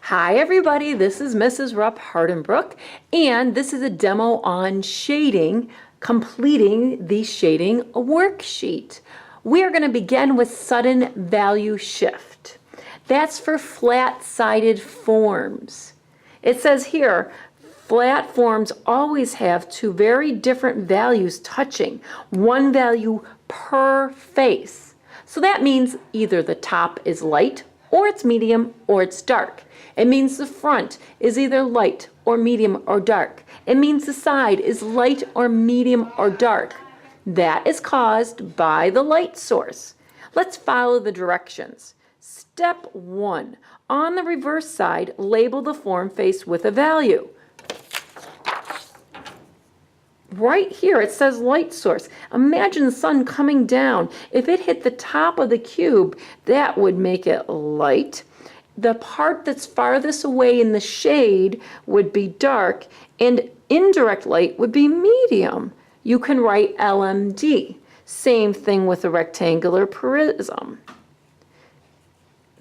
Hi everybody, this is Mrs. Rupp Hardenbrook, and this is a demo on shading, completing the shading worksheet. We are going to begin with sudden value shift. That's for flat-sided forms. It says here, flat forms always have two very different values touching, one value per face. So that means either the top is light, or it's medium, or it's dark. It means the front is either light or medium or dark. It means the side is light or medium or dark. That is caused by the light source. Let's follow the directions. Step 1. On the reverse side, label the form face with a value. Right here, it says light source. Imagine the sun coming down. If it hit the top of the cube, that would make it light. The part that's farthest away in the shade would be dark, and indirect light would be medium. You can write LMD. Same thing with a rectangular prism.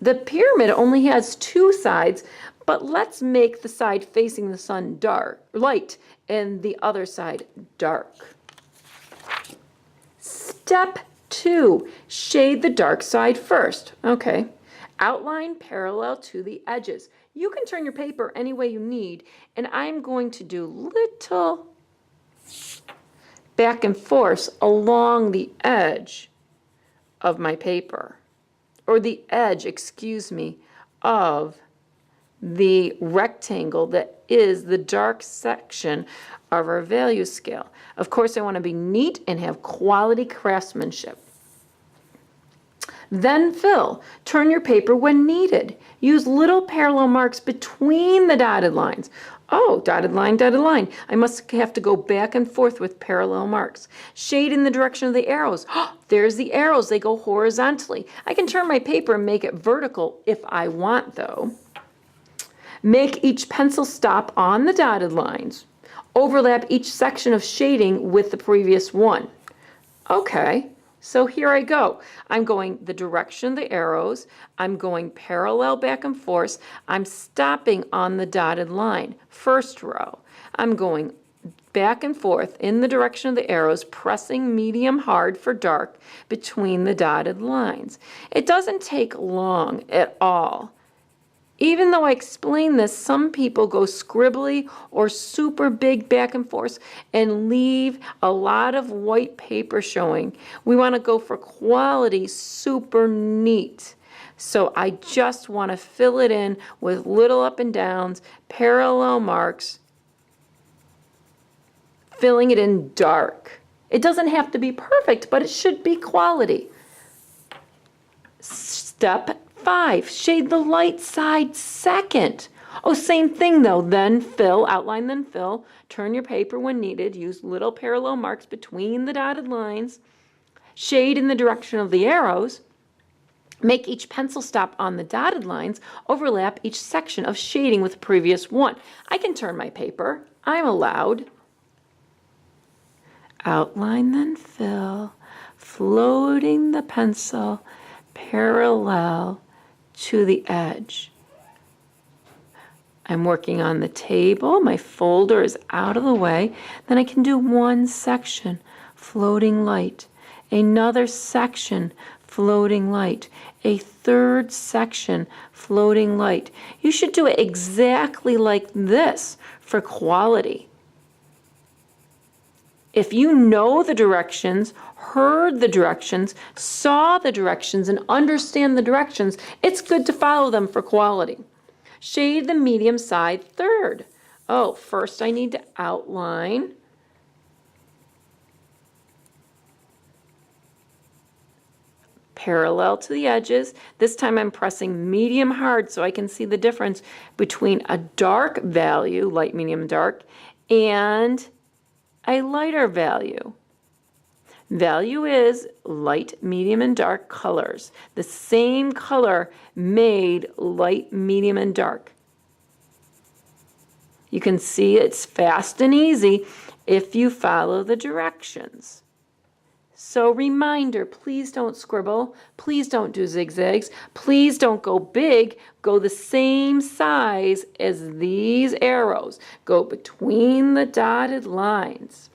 The pyramid only has two sides, but let's make the side facing the sun light, and the other side dark. Step 2, shade the dark side first. Okay. Outline parallel to the edges. You can turn your paper any way you need, and I'm going to do little back and forth along the edge of my paper, or the edge, excuse me, of the rectangle that is the dark section of our value scale. Of course, I want to be neat and have quality craftsmanship. Then fill. Turn your paper when needed. Use little parallel marks between the dotted lines. Oh, dotted line, dotted line. I must have to go back and forth with parallel marks. Shade in the direction of the arrows. Oh, there's the arrows. They go horizontally. I can turn my paper and make it vertical if I want, though. Make each pencil stop on the dotted lines. Overlap each section of shading with the previous one. Okay. So here I go. I'm going the direction of the arrows. I'm going parallel back and forth. I'm stopping on the dotted line, first row. I'm going back and forth in the direction of the arrows, pressing medium hard for dark between the dotted lines. It doesn't take long at all. Even though I explain this, some people go scribbly or super big back and forth and leave a lot of white paper showing. We want to go for quality, super neat. So I just want to fill it in with little up and downs, parallel marks, filling it in dark. It doesn't have to be perfect, but it should be quality. Step 5, shade the light side second. Oh, same thing though, then fill, outline then fill, turn your paper when needed, use little parallel marks between the dotted lines, shade in the direction of the arrows, make each pencil stop on the dotted lines, overlap each section of shading with the previous one. I can turn my paper, I'm allowed. Outline then fill, floating the pencil parallel to the edge. I'm working on the table. My folder is out of the way. Then I can do one section, floating light, another section, floating light, a third section, floating light. You should do it exactly like this for quality. If you know the directions, heard the directions, saw the directions, and understand the directions, it's good to follow them for quality. Shade the medium side third. Oh, first I need to outline. Parallel to the edges. This time I'm pressing medium hard so I can see the difference between a dark value, light, medium, dark, and a lighter value. Value is light, medium, and dark colors. The same color made light, medium, and dark. You can see it's fast and easy if you follow the directions. So reminder, please don't scribble. Please don't do zigzags. Please don't go big. Go the same size as these arrows. Go between the dotted lines.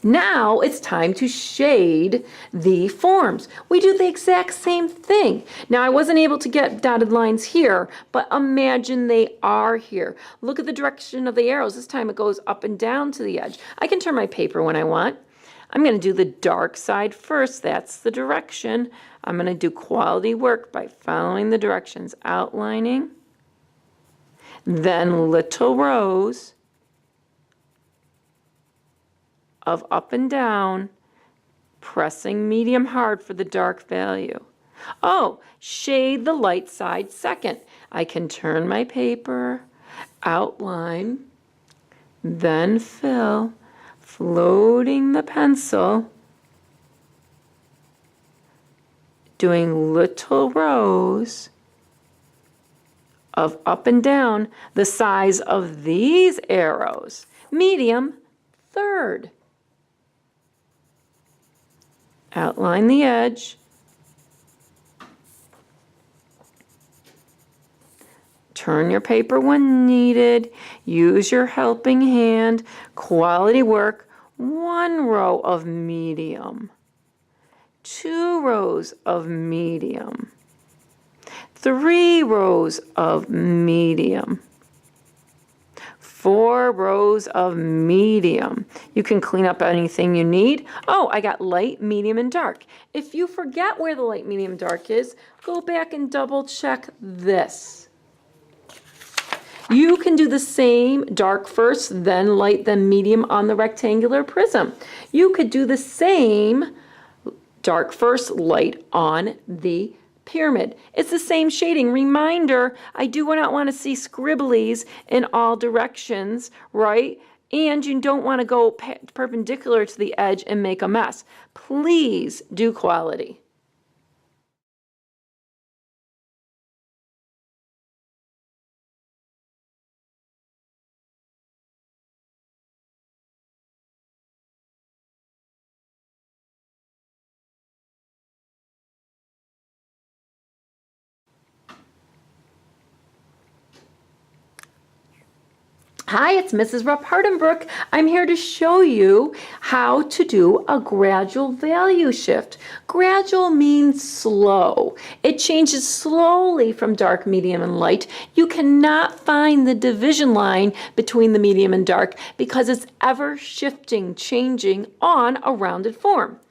Now it's time to shade the forms. We do the exact same thing. Now I wasn't able to get dotted lines here, but imagine they are here. Look at the direction of the arrows. This time it goes up and down to the edge. I can turn my paper when I want. I'm going to do the dark side first. That's the direction. I'm going to do quality work by following the directions, outlining, then little rows of up and down, pressing medium hard for the dark value. Oh, shade the light side second. I can turn my paper, outline, then fill, floating the pencil, doing little rows of up and down the size of these arrows. Medium, third. Outline the edge. Turn your paper when needed. Use your helping hand. Quality work. 1 row of medium. 2 rows of medium. 3 rows of medium. 4 rows of medium. You can clean up anything you need. Oh, I got light, medium, and dark. If you forget where the light, medium, dark is, go back and double check this. You can do the same dark first, then light, then medium on the rectangular prism. You could do the same dark first, light on the pyramid. It's the same shading. Reminder, I do not want to see scribblies in all directions, right? And you don't want to go perpendicular to the edge and make a mess. Please do quality. Hi, it's Mrs. Rupp Hardenbrook. I'm here to show you how to do a gradual value shift. Gradual means slow. It changes slowly from dark, medium, and light. You cannot find the division line between the medium and dark because it's ever shifting, changing on a rounded form.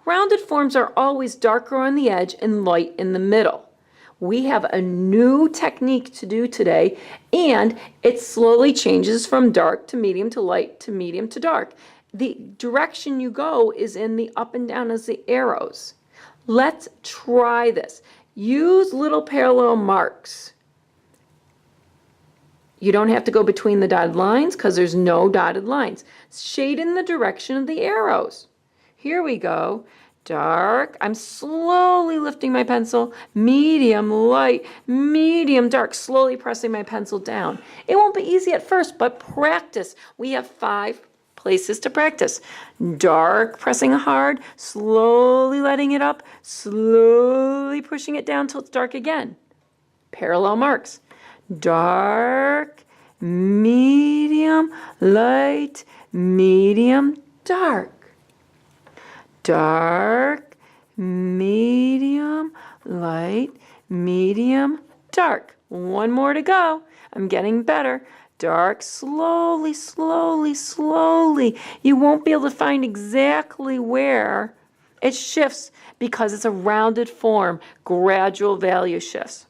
Rounded forms are always darker on the edge and light in the middle. We have a new technique to do today, and it slowly changes from dark to medium to light to medium to dark. The direction you go is in the up and down as the arrows. Let's try this. Use little parallel marks. You don't have to go between the dotted lines because there's no dotted lines. Shade in the direction of the arrows. Here we go. Dark, I'm slowly lifting my pencil, medium, light, medium, dark, slowly pressing my pencil down. It won't be easy at first, but practice. We have 5 places to practice. Dark, pressing hard, slowly letting it up, slowly pushing it down till it's dark again. Parallel marks. Dark, medium, light, medium, dark. Dark, medium, light, medium, dark. 1 more to go. I'm getting better. Dark, slowly, slowly, slowly. You won't be able to find exactly where it shifts because it's a rounded form. Gradual value shifts.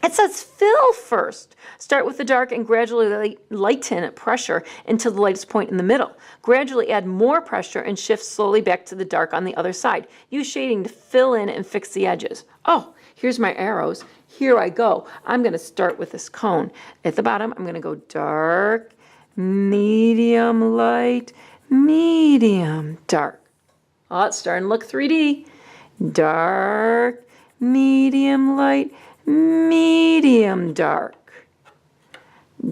It says fill first. Start with the dark and gradually lighten pressure until the lightest point in the middle. Gradually add more pressure and shift slowly back to the dark on the other side. Use shading to fill in and fix the edges. Oh, here's my arrows. Here I go. I'm going to start with this cone. At the bottom, I'm going to go dark, medium, light, medium, dark. Oh, it's starting to look 3D. Dark, medium, light, medium, dark.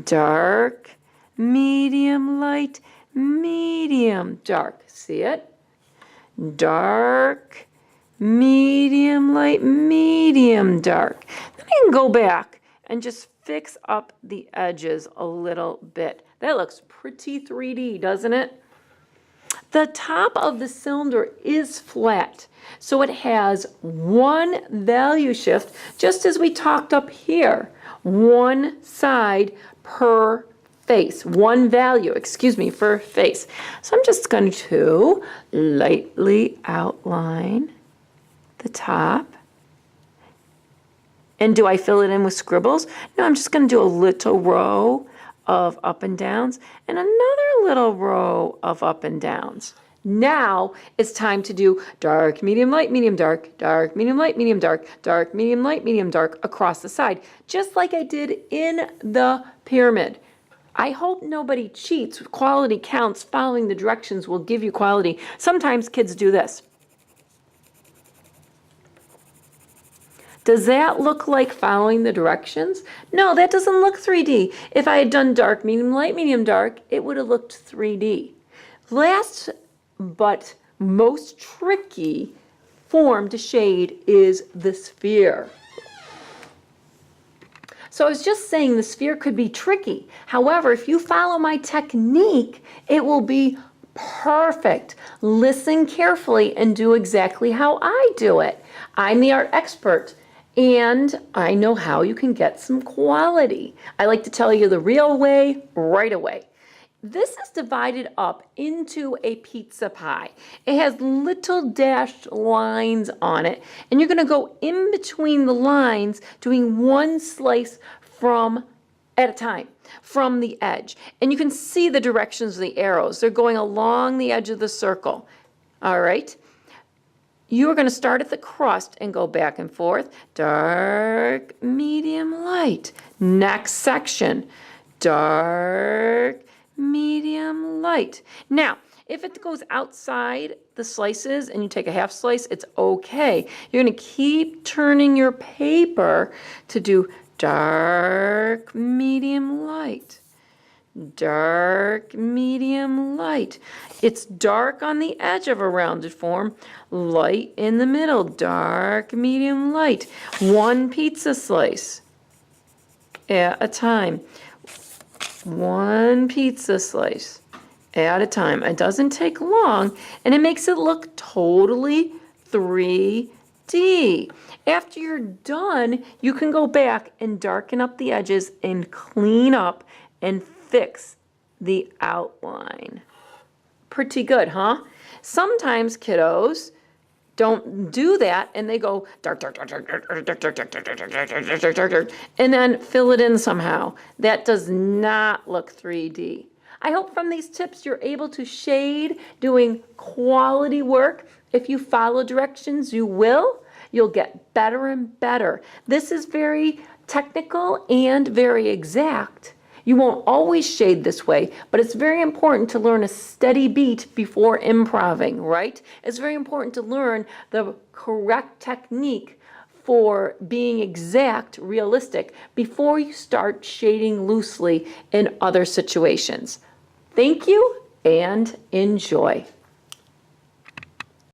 Dark, medium, light, medium, dark. See it? dark, medium light, medium dark. Then I can go back and just fix up the edges a little bit. That looks pretty 3D, doesn't it? The top of the cylinder is flat, so it has one value shift, just as we talked up here, one side per face, one value, per face. So I'm just going to lightly outline the top. And do I fill it in with scribbles? No, I'm just going to do a little row of up and downs and another little row of up and downs. Now it's time to do dark, medium, light, medium, dark, dark, medium, light, medium, dark, dark, medium, light, medium, dark across the side, just like I did in the pyramid. I hope nobody cheats. Quality counts. Following the directions will give you quality. Sometimes kids do this. Does that look like following the directions? No, that doesn't look 3D. If I had done dark, medium, light, medium, dark, it would have looked 3D. Last but most tricky form to shade is the sphere. So I was just saying the sphere could be tricky. However, if you follow my technique, it will be perfect. Listen carefully and do exactly how I do it. I'm the art expert, and I know how you can get some quality. I like to tell you the real way, right away. This is divided up into a pizza pie. It has little dashed lines on it, and you're going to go in between the lines doing one slice at a time from the edge. And you can see the directions of the arrows. They're going along the edge of the circle. All right? You are going to start at the crust and go back and forth. Dark, medium, light. Next section. Dark, medium, light. Now, if it goes outside the slices and you take a half slice, it's okay. You're going to keep turning your paper to do dark, medium, light. Dark, medium, light. It's dark on the edge of a rounded form, light in the middle, dark, medium, light. One pizza slice at a time. One pizza slice at a time. It doesn't take long, and it makes it look totally 3D. After you're done, you can go back and darken up the edges and clean up and fix the outline. Pretty good, huh? Sometimes kiddos don't do that and they go dark, dark, dark, dark, dark, dark, dark, dark, dark, dark, dark, dark, dark, dark, and then fill it in somehow. That does not look 3D. I hope from these tips you're able to shade doing quality work. If you follow directions, you will. You'll get better and better. This is very technical and very exact. You won't always shade this way, but it's very important to learn a steady beat before improving, right? It's very important to learn the correct technique for being exact, realistic, before you start shading loosely in other situations. Thank you and enjoy.